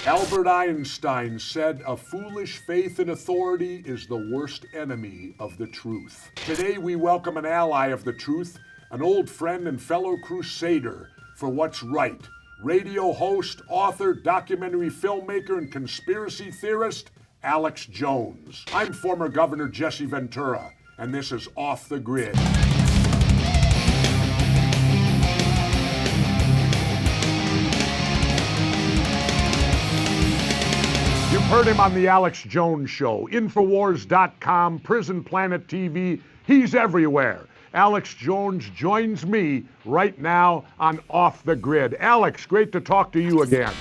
Albert Einstein said a foolish faith in authority is the worst enemy of the truth. Today we welcome an ally of the truth, an old friend and fellow crusader for what's right. Radio host, author, documentary filmmaker, and conspiracy theorist, Alex Jones. I'm former Governor Jesse Ventura, and this is Off the Grid. You've heard him on the Alex Jones Show, Infowars.com, Prison Planet TV. He's everywhere. Alex Jones joins me right now on Off the Grid. Alex, great to talk to you again.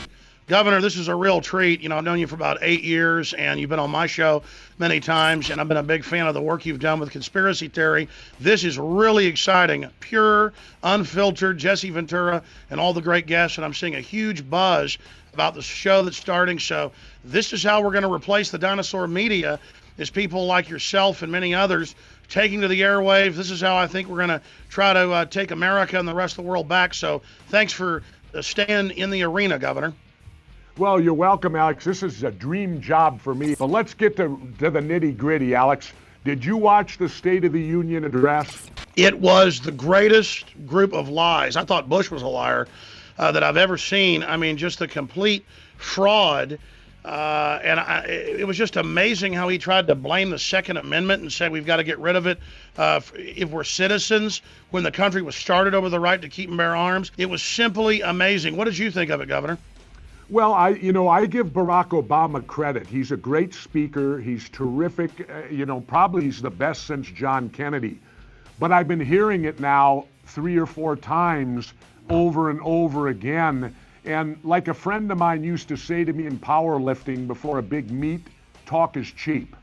Governor, this is a real treat. You know, I've known you for about 8 years, and you've been on my show many times, and I've been a big fan of the work you've done with conspiracy theory. This is really exciting. Pure, unfiltered Jesse Ventura and all the great guests, and I'm seeing a huge buzz about the show that's starting. So this is how we're going to replace the dinosaur media, is people like yourself and many others taking to the airwaves. This is how I think we're going to try to take America and the rest of the world back. So thanks for staying in the arena, Governor. Well, you're welcome, Alex. This is a dream job for me. So let's get to the nitty-gritty, Alex. Did you watch the State of the Union address? It was the greatest group of lies. I thought Bush was a liar that I've ever seen. I mean, just the complete fraud. It was just amazing how he tried to blame the Second Amendment and said we've got to get rid of it if we're citizens, when the country was started over the right to keep and bear arms. It was simply amazing. What did you think of it, Governor? Well, I give Barack Obama credit. He's a great speaker. He's terrific. Probably he's the best since John Kennedy. But I've been hearing it now 3 or 4 times over and over again. And like a friend of mine used to say to me in powerlifting before a big meet, talk is cheap.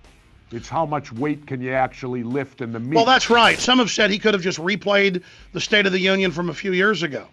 It's how much weight can you actually lift in the meet. Well, that's right. Some have said he could have just replayed the State of the Union from a few years ago.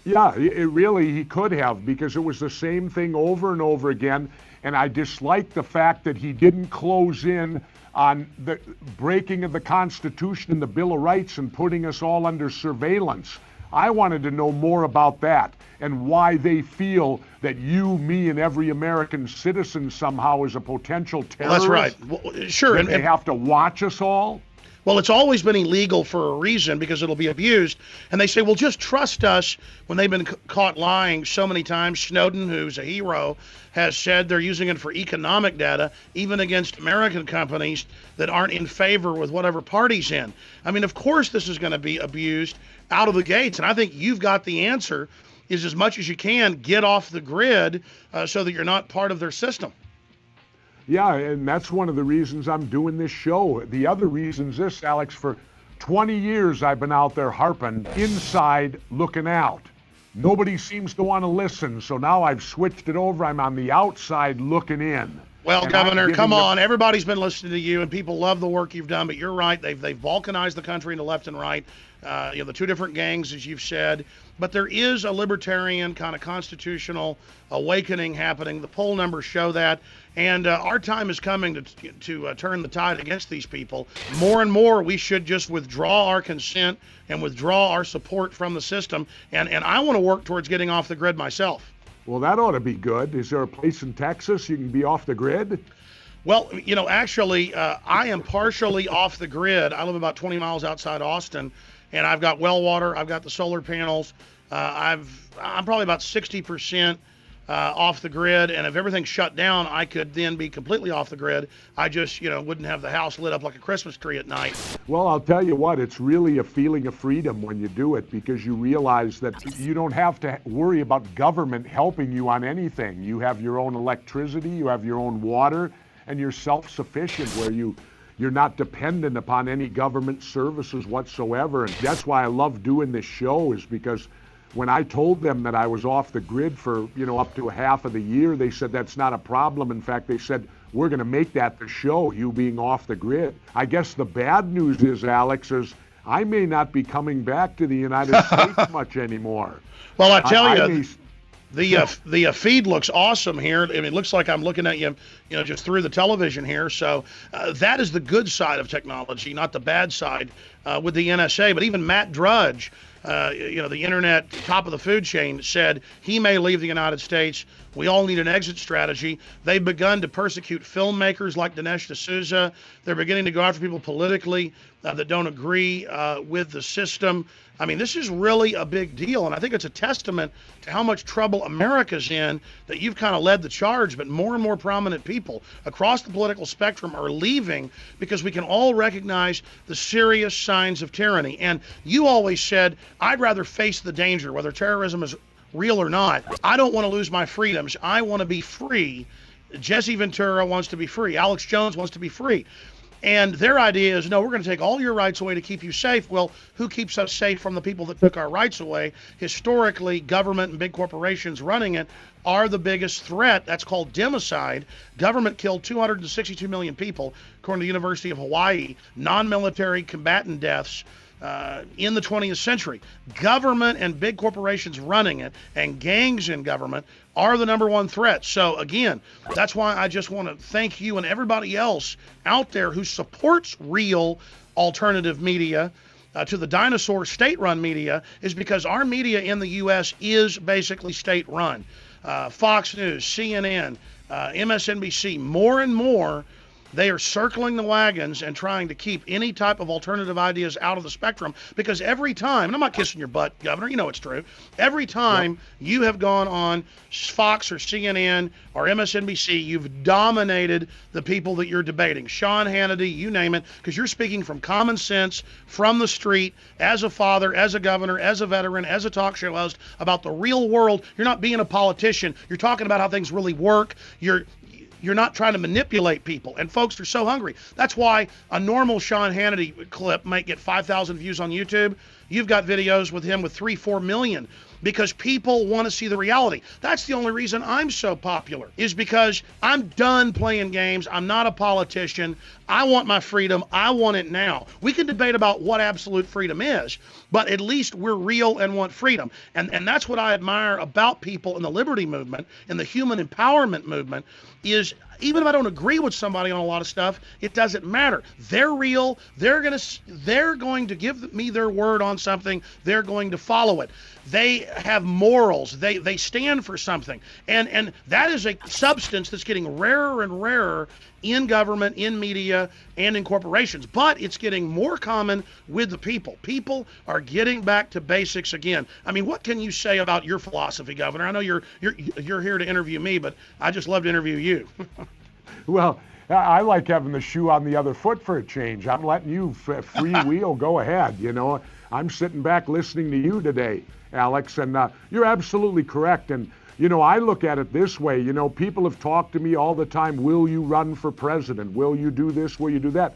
Yeah, he could have, because it was the same thing over and over again. And I dislike the fact that he didn't close in on the breaking of the Constitution and the Bill of Rights and putting us all under surveillance. I wanted to know more about that and why they feel that you, me, and every American citizen somehow is a potential terrorist. Well, that's right. Well, sure. And they have to watch us all. Well, it's always been illegal for a reason, because it'll be abused. And they say, well, just trust us, when they've been caught lying so many times. Snowden, who's a hero, has said they're using it for economic data, even against American companies that aren't in favor with whatever party's in. I mean, of course this is going to be abused out of the gates. And I think you've got the answer, is as much as you can, get off the grid so that you're not part of their system. Yeah, and that's one of the reasons I'm doing this show. The other reason's this, Alex, for 20 years I've been out there harping, inside looking out. Nobody seems to want to listen, so now I've switched it over. I'm on the outside looking in. Well, Governor, come on. Everybody's been listening to you, and people love the work you've done, but you're right. They've balkanized the country into left and right. The 2 different gangs, as you've said. But there is a libertarian kind of constitutional awakening happening. The poll numbers show that. And our time is coming to turn the tide against these people. More and more, we should just withdraw our consent and withdraw our support from the system. And I want to work towards getting off the grid myself. Well, that ought to be good. Is there a place in Texas you can be off the grid? Well, actually, I am partially off the grid. I live about 20 miles outside Austin, and I've got well water. I've got the solar panels. I'm probably about 60% off the grid, and if everything shut down, I could then be completely off the grid. I just, wouldn't have the house lit up like a Christmas tree at night. Well, I'll tell you what, it's really a feeling of freedom when you do it, because you realize that you don't have to worry about government helping you on anything. You have your own electricity, you have your own water, and you're self-sufficient, where you're not dependent upon any government services whatsoever. And that's why I love doing this show, is because when I told them that I was off the grid for, up to half of the year, they said that's not a problem. In fact, they said, we're going to make that the show, you being off the grid. I guess the bad news is, Alex, is I may not be coming back to the United States much anymore. Well, I tell you, the feed looks awesome here. I mean, it looks like I'm looking at you, just through the television here. So that is the good side of technology, not the bad side with the NSA. But even Matt Drudge the internet top of the food chain said he may leave the United States. We all need an exit strategy. They've begun to persecute filmmakers like Dinesh D'Souza. They're beginning to go after people politically that don't agree with the system. I mean, this is really a big deal, and I think it's a testament to how much trouble America's in that you've kind of led the charge, but more and more prominent people across the political spectrum are leaving because we can all recognize the serious signs of tyranny. And you always said, I'd rather face the danger, whether terrorism is real or not. I don't want to lose my freedoms. I want to be free. Jesse Ventura wants to be free. Alex Jones wants to be free. And their idea is, no, we're going to take all your rights away to keep you safe. Well, who keeps us safe from the people that took our rights away? Historically, government and big corporations running it are the biggest threat. That's called democide. Government killed 262 million people, according to the University of Hawaii, non-military combatant deaths in the 20th century. Government and big corporations running it and gangs in government are the number one threat. So again, that's why I just want to thank you and everybody else out there who supports real alternative media to the dinosaur state-run media, is because our media in the U.S. is basically state-run. Fox News, CNN, MSNBC, more and more, they are circling the wagons and trying to keep any type of alternative ideas out of the spectrum, because every time, and I'm not kissing your butt, Governor, you know it's true, every time you have gone on Fox or CNN or MSNBC, you've dominated the people that you're debating. Sean Hannity, you name it, because you're speaking from common sense, from the street, as a father, as a governor, as a veteran, as a talk show host, about the real world. You're not being a politician. You're talking about how things really work. You're not trying to manipulate people, and folks are so hungry. That's why a normal Sean Hannity clip might get 5,000 views on YouTube. You've got videos with him with 3-4 million, because people want to see the reality. That's the only reason I'm so popular, is because I'm done playing games. I'm not a politician. I want my freedom. I want it now. We can debate about what absolute freedom is, but at least we're real and want freedom. And that's what I admire about people in the liberty movement and the human empowerment movement, is even if I don't agree with somebody on a lot of stuff, it doesn't matter. They're real. They're going to give me their word on something. They're going to follow it. They have morals. They stand for something. And that is a substance that's getting rarer and rarer in government, in media, and in corporations. But it's getting more common with the people. People are getting back to basics again. I mean, what can you say about your philosophy, Governor? I know you're here to interview me, but I just love to interview you. Well, I like having the shoe on the other foot for a change. I'm letting you freewheel. Go ahead. You know, I'm sitting back listening to you today, Alex, and you're absolutely correct. And you know, I look at it this way. You know, people have talked to me all the time. Will you run for president? Will you do this? Will you do that?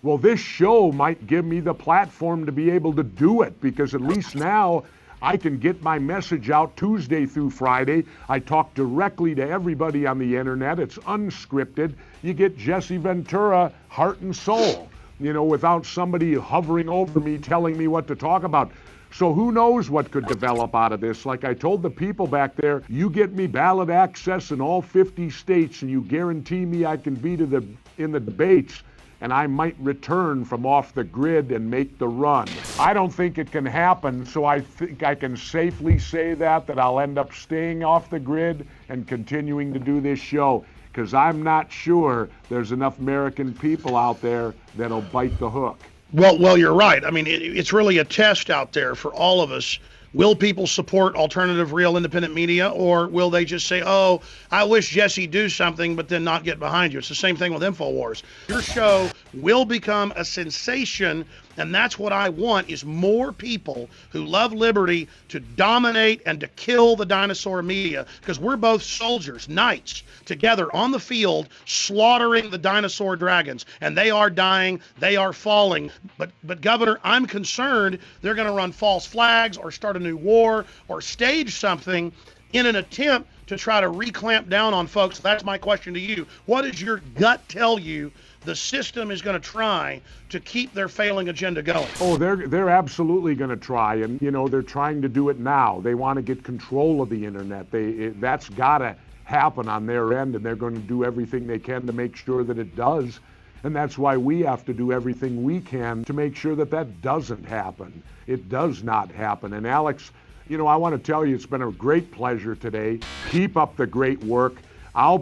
Well, this show might give me the platform to be able to do it, because at least now I can get my message out Tuesday through Friday. I talk directly to everybody on the internet. It's unscripted. You get Jesse Ventura, heart and soul, you know, without somebody hovering over me telling me what to talk about. So who knows what could develop out of this? Like I told the people back there, you get me ballot access in all 50 states and you guarantee me I can be in the debates, and I might return from off the grid and make the run. I don't think it can happen, so I think I can safely say that I'll end up staying off the grid and continuing to do this show, because I'm not sure there's enough American people out there that'll bite the hook. Well, you're right. I mean, it's really a test out there for all of us. Will people support alternative, real, independent media, or will they just say, oh, I wish Jesse do something, but then not get behind you? It's the same thing with InfoWars. Your show will become a sensation, and that's what I want, is more people who love liberty to dominate and to kill the dinosaur media, because we're both soldiers, knights, together on the field, slaughtering the dinosaur dragons, and they are dying, they are falling. But Governor, I'm concerned they're going to run false flags or start a new war or stage something in an attempt to try to reclamp down on folks. That's my question to you. What does your gut tell you the system is going to try to keep their failing agenda going? Oh, they're absolutely going to try, and you know, they're trying to do it now. They want to get control of the internet. That's got to happen on their end, and they're going to do everything they can to make sure that it does. And that's why we have to do everything we can to make sure that that doesn't happen. It does not happen. And Alex, I want to tell you, it's been a great pleasure today. Keep up the great work.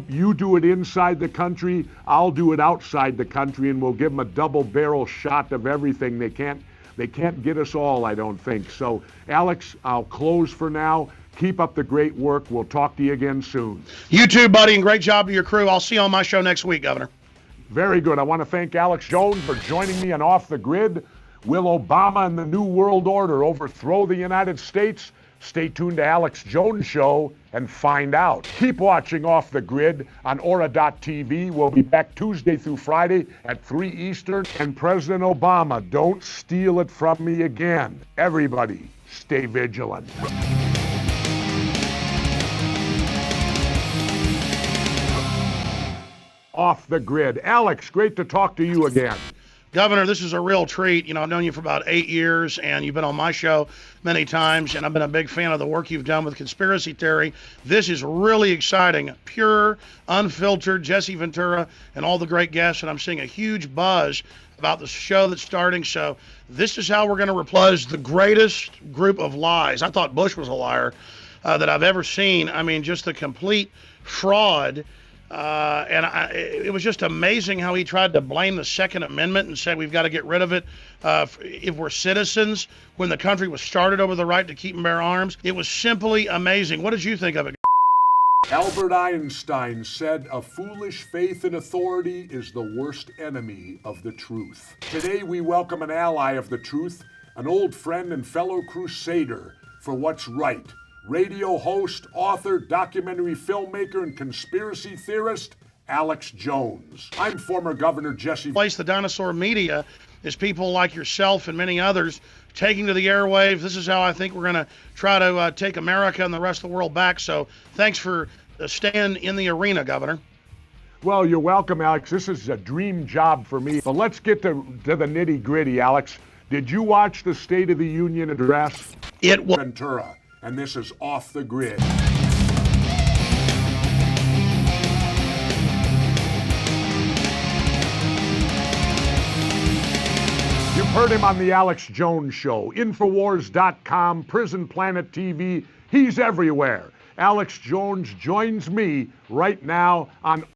You do it inside the country, I'll do it outside the country, and we'll give them a double barrel shot of everything. They can't get us all, I don't think. So, Alex, I'll close for now. Keep up the great work. We'll talk to you again soon. You too, buddy, and great job to your crew. I'll see you on my show next week, Governor. Very good. I want to thank Alex Jones for joining me on Off the Grid. Will Obama and the New World Order overthrow the United States? Stay tuned to Alex Jones Show and find out. Keep watching Off the Grid on Aura.tv. We'll be back Tuesday through Friday at 3 Eastern. And President Obama, don't steal it from me again. Everybody, stay vigilant. Off the Grid. Alex, great to talk to you again. Governor, this is a real treat. I've known you for about 8 years, and you've been on my show many times, and I've been a big fan of the work you've done with conspiracy theory. This is really exciting. Pure, unfiltered Jesse Ventura and all the great guests, and I'm seeing a huge buzz about the show that's starting. So this is how we're going to replace the greatest group of lies. I thought Bush was a liar that I've ever seen. I mean, just the complete fraud. It was just amazing how he tried to blame the Second Amendment and said we've got to get rid of it if we're citizens, when the country was started over the right to keep and bear arms. It was simply amazing. What did you think of it? Albert Einstein said, "A foolish faith in authority is the worst enemy of the truth." Today we welcome an ally of the truth, an old friend and fellow crusader for what's right. Radio host, author, documentary filmmaker, and conspiracy theorist, Alex Jones. I'm former Governor Jesse. The dinosaur media is people like yourself and many others taking to the airwaves. This is how I think we're going to try to take America and the rest of the world back. So thanks for staying in the arena, Governor. Well, you're welcome, Alex. This is a dream job for me. But let's get to the nitty gritty, Alex. Did you watch the State of the Union address? It was Ventura. And this is Off the Grid. You've heard him on the Alex Jones Show, Infowars.com, Prison Planet TV. He's everywhere. Alex Jones joins me right now on